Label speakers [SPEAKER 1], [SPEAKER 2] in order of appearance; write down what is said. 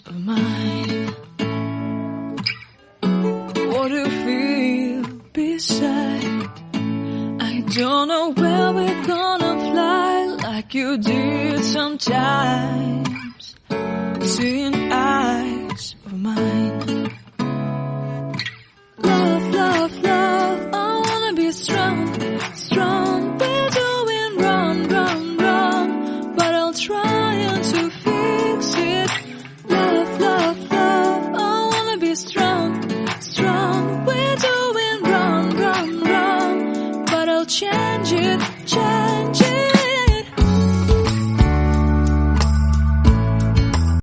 [SPEAKER 1] of mine. What do you feel beside? I don't know where we're gonna fly like you did sometimes. Seeing eyes of mine. Love, love, love, I wanna be strong, strong. We're doing wrong, wrong, wrong, but I'll try to fix it. Love, love, love, I wanna be strong, strong. We're doing wrong, wrong, wrong, but I'll change it, change